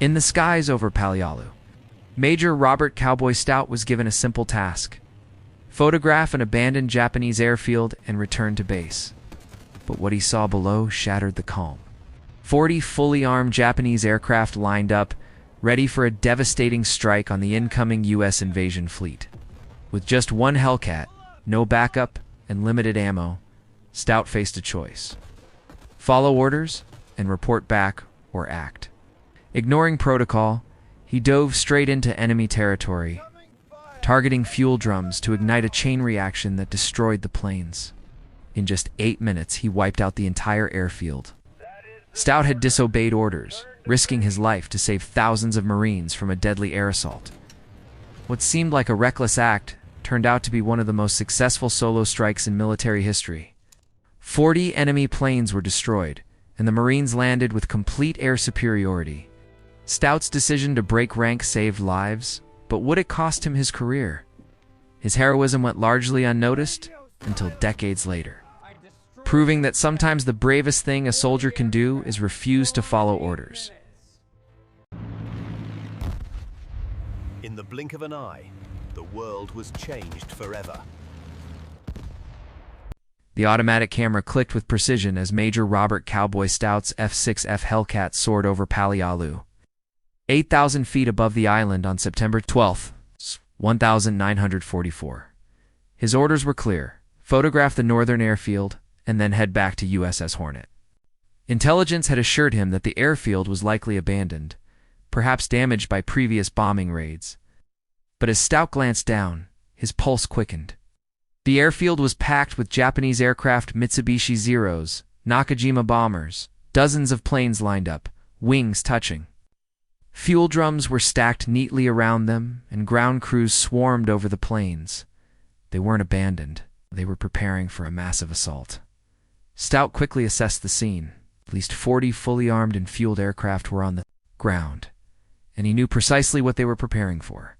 In the skies over Palialu, Major Robert Cowboy Stout was given a simple task: photograph an abandoned Japanese airfield and return to base. But what he saw below shattered the calm. 40 fully armed Japanese aircraft lined up, ready for a devastating strike on the incoming U.S. invasion fleet. With just one Hellcat, no backup, and limited ammo, Stout faced a choice: follow orders and report back, or act. Ignoring protocol, he dove straight into enemy territory, targeting fuel drums to ignite a chain reaction that destroyed the planes. In just 8 minutes, he wiped out the entire airfield. Stout had disobeyed orders, risking his life to save thousands of Marines from a deadly air assault. What seemed like a reckless act turned out to be one of the most successful solo strikes in military history. 40 enemy planes were destroyed, and the Marines landed with complete air superiority. Stout's decision to break rank saved lives, but would it cost him his career? His heroism went largely unnoticed until decades later, proving that sometimes the bravest thing a soldier can do is refuse to follow orders. In the blink of an eye, the world was changed forever. The automatic camera clicked with precision as Major Robert Cowboy Stout's F-6F Hellcat soared over Palialu, 8,000 feet above the island on September 12, 1944. His orders were clear: photograph the northern airfield and then head back to USS Hornet. Intelligence had assured him that the airfield was likely abandoned, perhaps damaged by previous bombing raids. But as Stout glanced down, his pulse quickened. The airfield was packed with Japanese aircraft, Mitsubishi Zeros, Nakajima bombers, dozens of planes lined up, wings touching. Fuel drums were stacked neatly around them, and ground crews swarmed over the planes. They weren't abandoned. They were preparing for a massive assault. Stout quickly assessed the scene. At least 40 fully armed and fueled aircraft were on the ground, and he knew precisely what they were preparing for.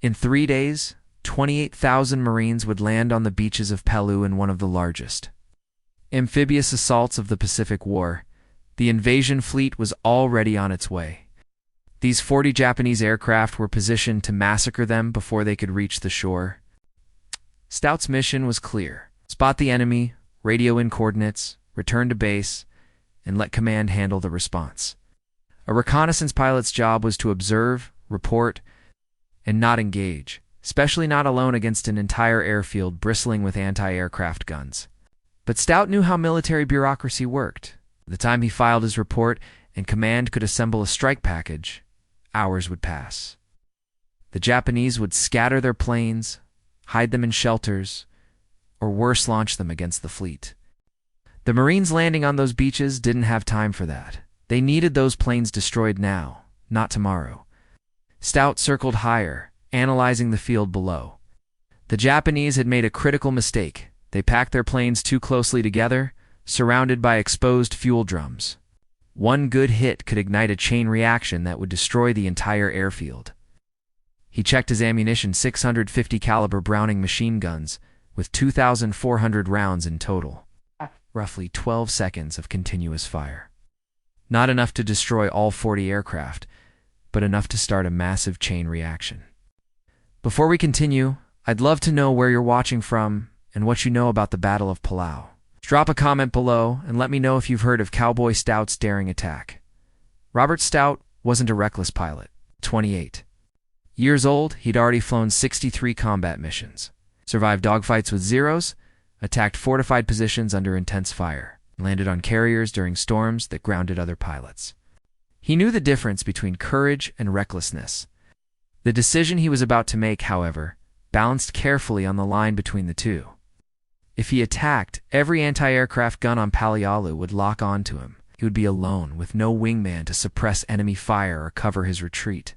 In 3 days, 28,000 Marines would land on the beaches of Palau in one of the largest amphibious assaults of the Pacific War. The invasion fleet was already on its way. These 40 Japanese aircraft were positioned to massacre them before they could reach the shore. Stout's mission was clear: spot the enemy, radio in coordinates, return to base, and let command handle the response. A reconnaissance pilot's job was to observe, report, and not engage, especially not alone against an entire airfield bristling with anti-aircraft guns. But Stout knew how military bureaucracy worked. By the time he filed his report and command could assemble a strike package, hours would pass. The Japanese would scatter their planes, hide them in shelters, or worse, launch them against the fleet. The Marines landing on those beaches didn't have time for that. They needed those planes destroyed now, not tomorrow. Stout circled higher, analyzing the field below. The Japanese had made a critical mistake. They packed their planes too closely together, surrounded by exposed fuel drums. One good hit could ignite a chain reaction that would destroy the entire airfield. He checked his ammunition: 650 caliber Browning machine guns with 2,400 rounds in total. Roughly 12 seconds of continuous fire. Not enough to destroy all 40 aircraft, but enough to start a massive chain reaction. Before we continue, I'd love to know where you're watching from and what you know about the Battle of Palau. Drop a comment below and let me know if you've heard of Cowboy Stout's daring attack. Robert Stout wasn't a reckless pilot. 28 years old, he'd already flown 63 combat missions, survived dogfights with Zeros, attacked fortified positions under intense fire, landed on carriers during storms that grounded other pilots. He knew the difference between courage and recklessness. The decision he was about to make, however, balanced carefully on the line between the two. If he attacked, every anti-aircraft gun on Palialu would lock onto him. He would be alone, with no wingman to suppress enemy fire or cover his retreat.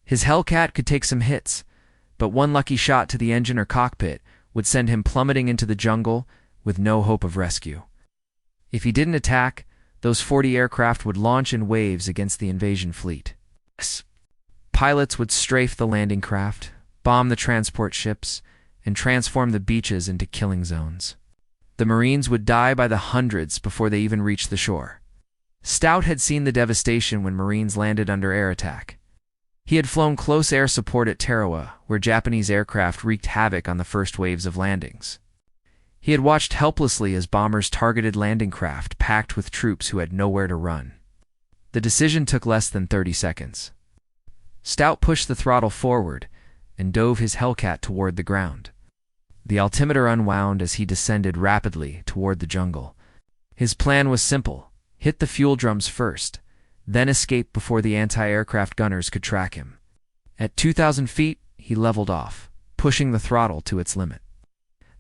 His Hellcat could take some hits, but one lucky shot to the engine or cockpit would send him plummeting into the jungle with no hope of rescue. If he didn't attack, those 40 aircraft would launch in waves against the invasion fleet. Pilots would strafe the landing craft, bomb the transport ships, and transform the beaches into killing zones. The Marines would die by the hundreds before they even reached the shore. Stout had seen the devastation when Marines landed under air attack. He had flown close air support at Tarawa, where Japanese aircraft wreaked havoc on the first waves of landings. He had watched helplessly as bombers targeted landing craft packed with troops who had nowhere to run. The decision took less than 30 seconds. Stout pushed the throttle forward and dove his Hellcat toward the ground. The altimeter unwound as he descended rapidly toward the jungle. His plan was simple: hit the fuel drums first, then escape before the anti-aircraft gunners could track him. At 2,000 feet, he leveled off, pushing the throttle to its limit.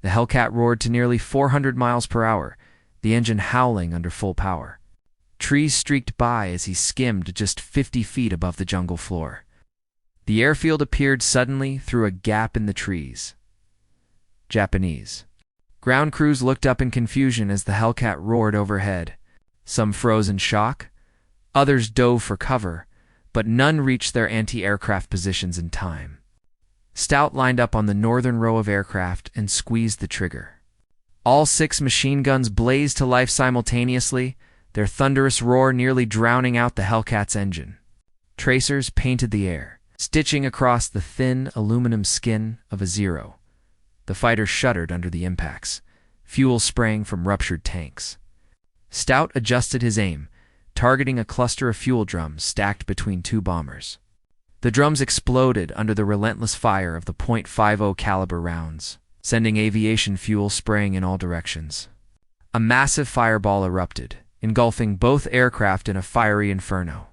The Hellcat roared to nearly 400 miles per hour, the engine howling under full power. Trees streaked by as he skimmed just 50 feet above the jungle floor. The airfield appeared suddenly through a gap in the trees. Japanese. Ground crews looked up in confusion as the Hellcat roared overhead. Some froze in shock, others dove for cover, but none reached their anti-aircraft positions in time. Stout lined up on the northern row of aircraft and squeezed the trigger. All 6 machine guns blazed to life simultaneously, their thunderous roar nearly drowning out the Hellcat's engine. Tracers painted the air, stitching across the thin aluminum skin of a Zero. The fighter shuddered under the impacts, fuel spraying from ruptured tanks. Stout adjusted his aim, targeting a cluster of fuel drums stacked between 2 bombers. The drums exploded under the relentless fire of the .50 caliber rounds, sending aviation fuel spraying in all directions. A massive fireball erupted, engulfing both aircraft in a fiery inferno.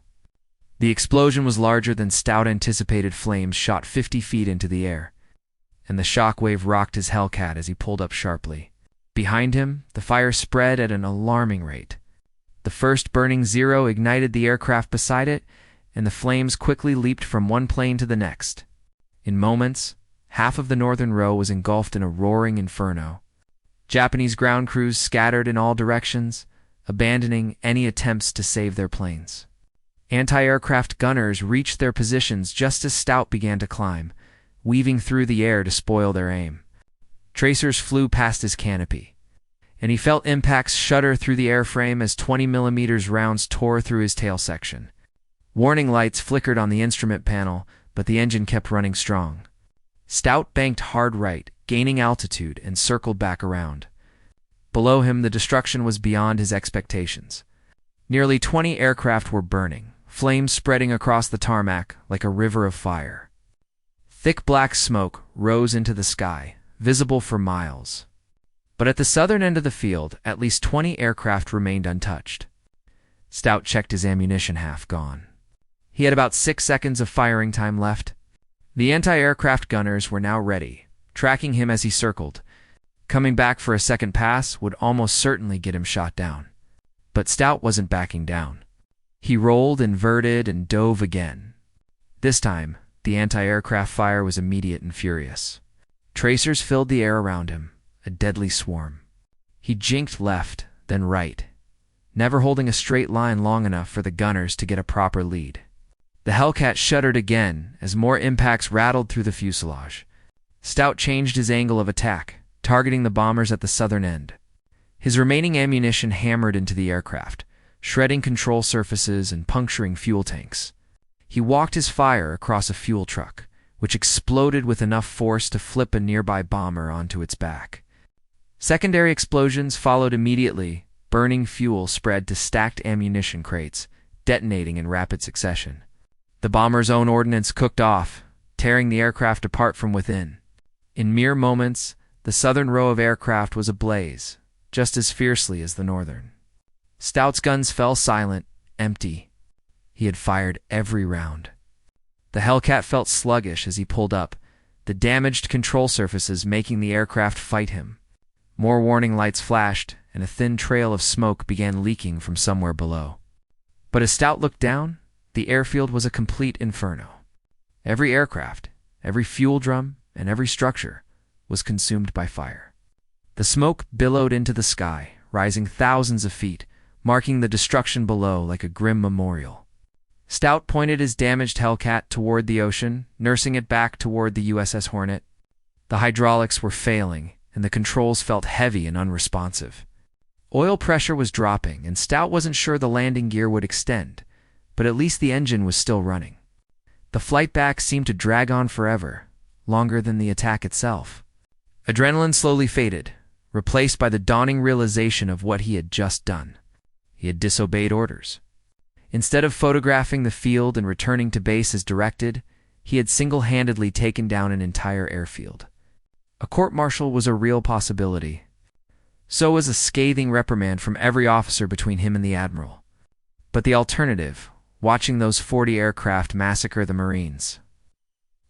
The explosion was larger than Stout anticipated. Flames shot 50 feet into the air, and the shockwave rocked his Hellcat as he pulled up sharply. Behind him, the fire spread at an alarming rate. The first burning Zero ignited the aircraft beside it, and the flames quickly leaped from one plane to the next. In moments, half of the northern row was engulfed in a roaring inferno. Japanese ground crews scattered in all directions, abandoning any attempts to save their planes. Anti-aircraft gunners reached their positions just as Stout began to climb, weaving through the air to spoil their aim. Tracers flew past his canopy, and he felt impacts shudder through the airframe as 20mm rounds tore through his tail section. Warning lights flickered on the instrument panel, but the engine kept running strong. Stout banked hard right, gaining altitude, and circled back around. Below him, the destruction was beyond his expectations. Nearly 20 aircraft were burning, flames spreading across the tarmac like a river of fire. Thick black smoke rose into the sky, visible for miles. But at the southern end of the field, at least 20 aircraft remained untouched. Stout checked his ammunition, half gone. He had about 6 seconds of firing time left. The anti-aircraft gunners were now ready, tracking him as he circled. Coming back for a second pass would almost certainly get him shot down. But Stout wasn't backing down. He rolled, inverted, and dove again. This time, the anti-aircraft fire was immediate and furious. Tracers filled the air around him, a deadly swarm. He jinked left, then right, never holding a straight line long enough for the gunners to get a proper lead. The Hellcat shuddered again as more impacts rattled through the fuselage. Stout changed his angle of attack, targeting the bombers at the southern end. His remaining ammunition hammered into the aircraft, shredding control surfaces and puncturing fuel tanks. He walked his fire across a fuel truck, which exploded with enough force to flip a nearby bomber onto its back. Secondary explosions followed immediately. Burning fuel spread to stacked ammunition crates, detonating in rapid succession. The bomber's own ordnance cooked off, tearing the aircraft apart from within. In mere moments, the southern row of aircraft was ablaze, just as fiercely as the northern. Stout's guns fell silent, empty. He had fired every round. The Hellcat felt sluggish as he pulled up, the damaged control surfaces making the aircraft fight him. More warning lights flashed, and a thin trail of smoke began leaking from somewhere below. But as Stout looked down, the airfield was a complete inferno. Every aircraft, every fuel drum, and every structure was consumed by fire. The smoke billowed into the sky, rising thousands of feet, marking the destruction below like a grim memorial. Stout pointed his damaged Hellcat toward the ocean, nursing it back toward the USS Hornet. The hydraulics were failing, and the controls felt heavy and unresponsive. Oil pressure was dropping, and Stout wasn't sure the landing gear would extend, but at least the engine was still running. The flight back seemed to drag on forever, longer than the attack itself. Adrenaline slowly faded, replaced by the dawning realization of what he had just done. He had disobeyed orders. Instead of photographing the field and returning to base as directed, he had single-handedly taken down an entire airfield. A court-martial was a real possibility. So was a scathing reprimand from every officer between him and the admiral. But the alternative, watching those 40 aircraft massacre the Marines,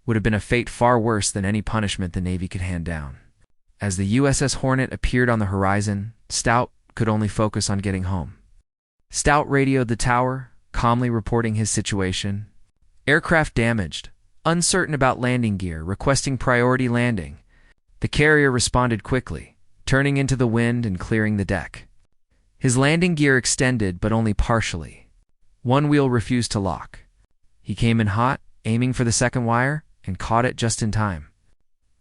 would have been a fate far worse than any punishment the Navy could hand down. As the USS Hornet appeared on the horizon, Stout could only focus on getting home. Stout radioed the tower, calmly reporting his situation. Aircraft damaged, uncertain about landing gear, requesting priority landing. The carrier responded quickly, turning into the wind and clearing the deck. His landing gear extended, but only partially. One wheel refused to lock. He came in hot, aiming for the second wire, and caught it just in time.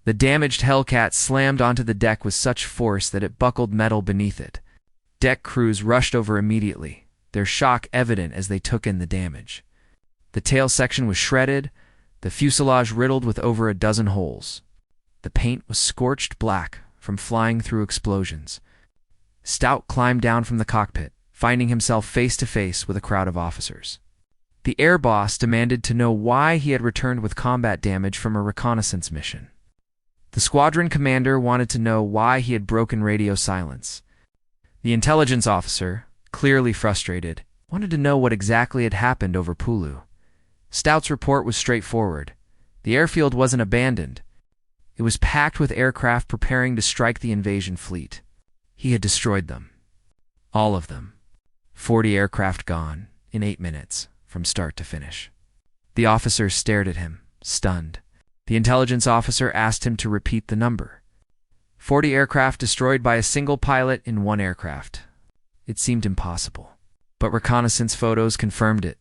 The damaged Hellcat slammed onto the deck with such force that it buckled metal beneath it. Deck crews rushed over immediately, their shock evident as they took in the damage. The tail section was shredded, the fuselage riddled with over a dozen holes. The paint was scorched black from flying through explosions. Stout climbed down from the cockpit, finding himself face to face with a crowd of officers. The air boss demanded to know why he had returned with combat damage from a reconnaissance mission. The squadron commander wanted to know why he had broken radio silence. The intelligence officer, clearly frustrated, wanted to know what exactly had happened over Pulu. Stout's report was straightforward. The airfield wasn't abandoned. It was packed with aircraft preparing to strike the invasion fleet. He had destroyed them. All of them. 40 aircraft gone, in 8 minutes, from start to finish. The officers stared at him, stunned. The intelligence officer asked him to repeat the number. 40 aircraft destroyed by a single pilot in one aircraft. It seemed impossible. But reconnaissance photos confirmed it.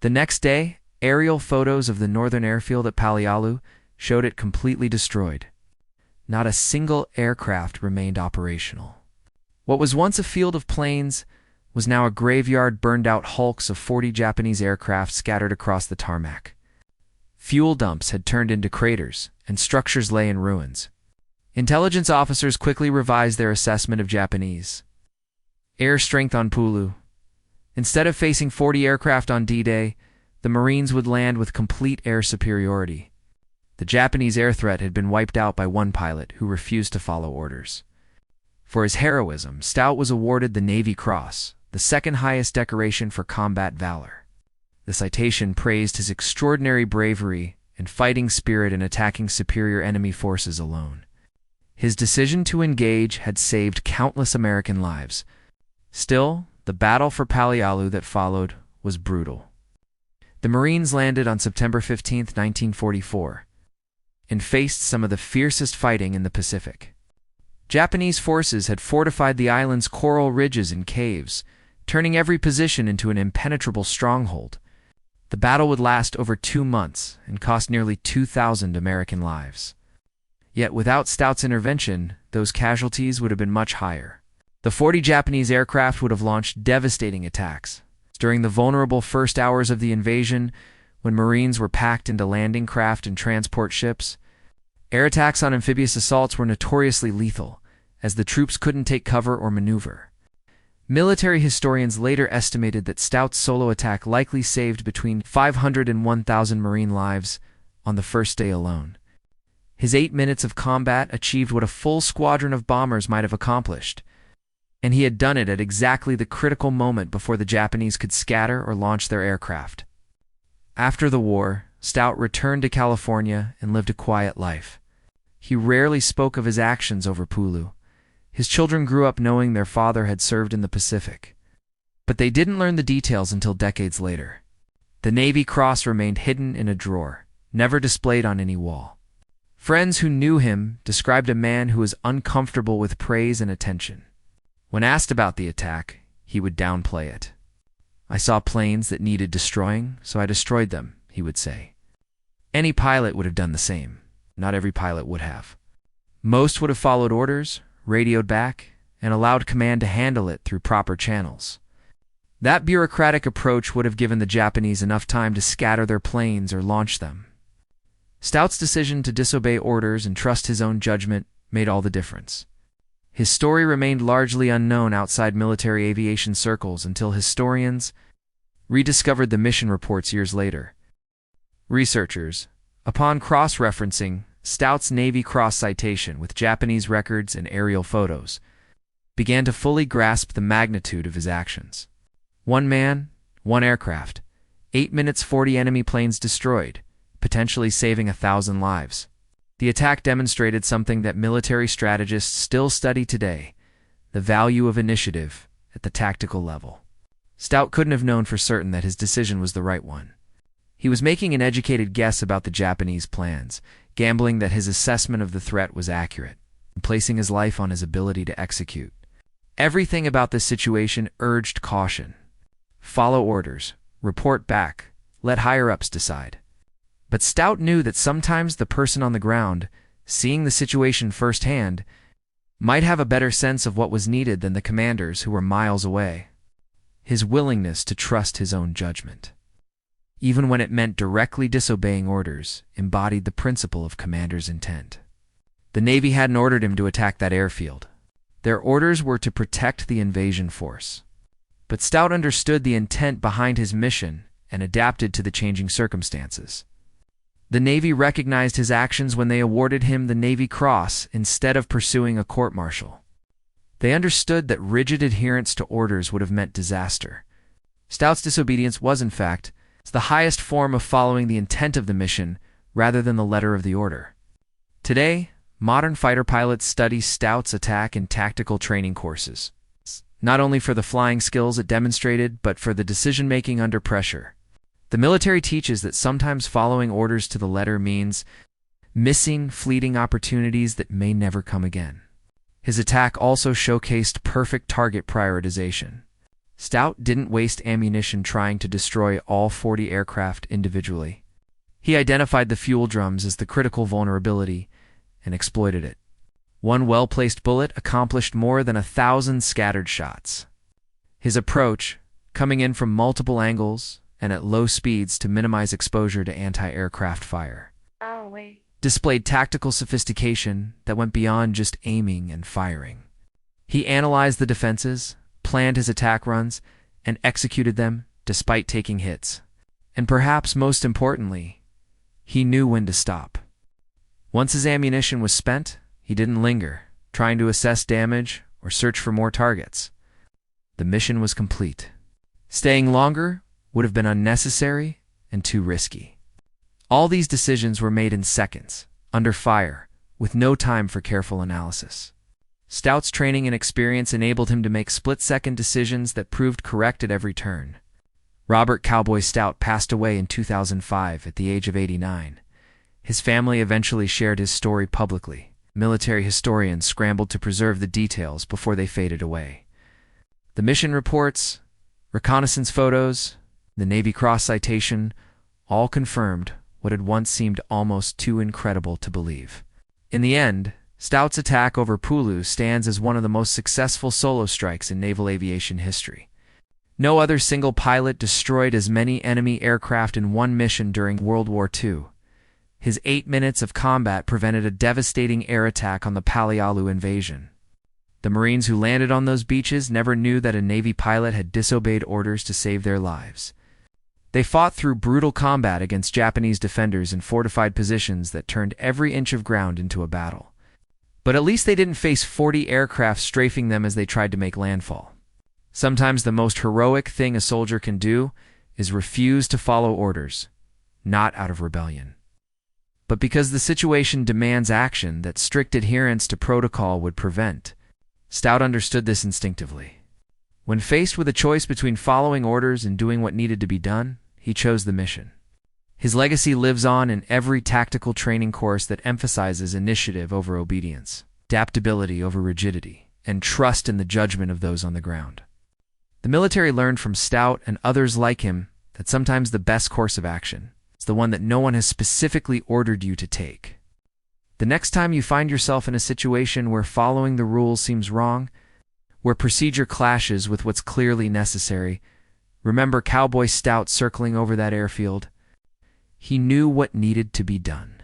The next day, aerial photos of the northern airfield at Palialu showed it completely destroyed. Not a single aircraft remained operational. What was once a field of planes was now a graveyard burned-out hulks of 40 Japanese aircraft scattered across the tarmac. Fuel dumps had turned into craters, and structures lay in ruins. Intelligence officers quickly revised their assessment of Japanese air strength on Pulu. Instead of facing 40 aircraft on D-Day, the Marines would land with complete air superiority. The Japanese air threat had been wiped out by one pilot who refused to follow orders. For his heroism, Stout was awarded the Navy Cross, the second highest decoration for combat valor. The citation praised his extraordinary bravery and fighting spirit in attacking superior enemy forces alone. His decision to engage had saved countless American lives. Still, the battle for Palialu that followed was brutal. The Marines landed on September 15, 1944, and faced some of the fiercest fighting in the Pacific. Japanese forces had fortified the island's coral ridges and caves, turning every position into an impenetrable stronghold. The battle would last over 2 months and cost nearly 2,000 American lives. Yet without Stout's intervention, those casualties would have been much higher. The 40 Japanese aircraft would have launched devastating attacks. During the vulnerable first hours of the invasion, when Marines were packed into landing craft and transport ships, air attacks on amphibious assaults were notoriously lethal, as the troops couldn't take cover or maneuver. Military historians later estimated that Stout's solo attack likely saved between 500 and 1,000 Marine lives on the first day alone. His 8 minutes of combat achieved what a full squadron of bombers might have accomplished, and he had done it at exactly the critical moment before the Japanese could scatter or launch their aircraft. After the war, Stout returned to California and lived a quiet life. He rarely spoke of his actions over Pulu. His children grew up knowing their father had served in the Pacific, but they didn't learn the details until decades later. The Navy Cross remained hidden in a drawer, never displayed on any wall. Friends who knew him described a man who was uncomfortable with praise and attention. When asked about the attack, he would downplay it. "I saw planes that needed destroying, so I destroyed them," he would say. Any pilot would have done the same. Not every pilot would have. Most would have followed orders, radioed back, and allowed command to handle it through proper channels. That bureaucratic approach would have given the Japanese enough time to scatter their planes or launch them. Stout's decision to disobey orders and trust his own judgment made all the difference. His story remained largely unknown outside military aviation circles until historians rediscovered the mission reports years later. Researchers, upon cross-referencing Stout's Navy cross citation with Japanese records and aerial photos, began to fully grasp the magnitude of his actions. 1 man, 1 aircraft, 8 minutes 40 enemy planes destroyed, potentially saving 1,000 lives. The attack demonstrated something that military strategists still study today: the value of initiative at the tactical level. Stout couldn't have known for certain that his decision was the right one. He was making an educated guess about the Japanese plans, gambling that his assessment of the threat was accurate, and placing his life on his ability to execute. Everything about this situation urged caution. Follow orders, report back, let higher-ups decide. But Stout knew that sometimes the person on the ground, seeing the situation firsthand, might have a better sense of what was needed than the commanders who were miles away. His willingness to trust his own judgment, even when it meant directly disobeying orders, embodied the principle of commander's intent. The Navy hadn't ordered him to attack that airfield. Their orders were to protect the invasion force. But Stout understood the intent behind his mission and adapted to the changing circumstances. The Navy recognized his actions when they awarded him the Navy Cross instead of pursuing a court-martial. They understood that rigid adherence to orders would have meant disaster. Stout's disobedience was, in fact, the highest form of following the intent of the mission rather than the letter of the order. Today, modern fighter pilots study Stout's attack in tactical training courses, not only for the flying skills it demonstrated, but for the decision-making under pressure. The military teaches that sometimes following orders to the letter means missing fleeting opportunities that may never come again. His attack also showcased perfect target prioritization. Stout didn't waste ammunition trying to destroy all 40 aircraft individually. He identified the fuel drums as the critical vulnerability and exploited it. One well-placed bullet accomplished more than 1,000 scattered shots. His approach, coming in from multiple angles and at low speeds to minimize exposure to anti-aircraft fire, displayed tactical sophistication that went beyond just aiming and firing. He analyzed the defenses, planned his attack runs, and executed them despite taking hits. And perhaps most importantly, he knew when to stop. Once his ammunition was spent, he didn't linger, trying to assess damage or search for more targets. The mission was complete. Staying longer would have been unnecessary and too risky. All these decisions were made in seconds, under fire, with no time for careful analysis. Stout's training and experience enabled him to make split-second decisions that proved correct at every turn. Robert Cowboy Stout passed away in 2005 at the age of 89. His family eventually shared his story publicly. Military historians scrambled to preserve the details before they faded away. The mission reports, reconnaissance photos, the Navy Cross citation all confirmed what had once seemed almost too incredible to believe. In the end, Stout's attack over Pulu stands as one of the most successful solo strikes in naval aviation history. No other single pilot destroyed as many enemy aircraft in one mission during World War II. His 8 minutes of combat prevented a devastating air attack on the Palialu invasion. The Marines who landed on those beaches never knew that a Navy pilot had disobeyed orders to save their lives. They fought through brutal combat against Japanese defenders in fortified positions that turned every inch of ground into a battle. But at least they didn't face 40 aircraft strafing them as they tried to make landfall. Sometimes the most heroic thing a soldier can do is refuse to follow orders, not out of rebellion, but because the situation demands action that strict adherence to protocol would prevent. Stout understood this instinctively. When faced with a choice between following orders and doing what needed to be done, he chose the mission. His legacy lives on in every tactical training course that emphasizes initiative over obedience, adaptability over rigidity, and trust in the judgment of those on the ground. The military learned from Stout and others like him that sometimes the best course of action is the one that no one has specifically ordered you to take. The next time you find yourself in a situation where following the rules seems wrong, where procedure clashes with what's clearly necessary. Remember Cowboy Stout circling over that airfield? He knew what needed to be done.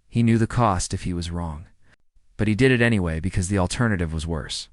He knew the cost if he was wrong. But he did it anyway because the alternative was worse.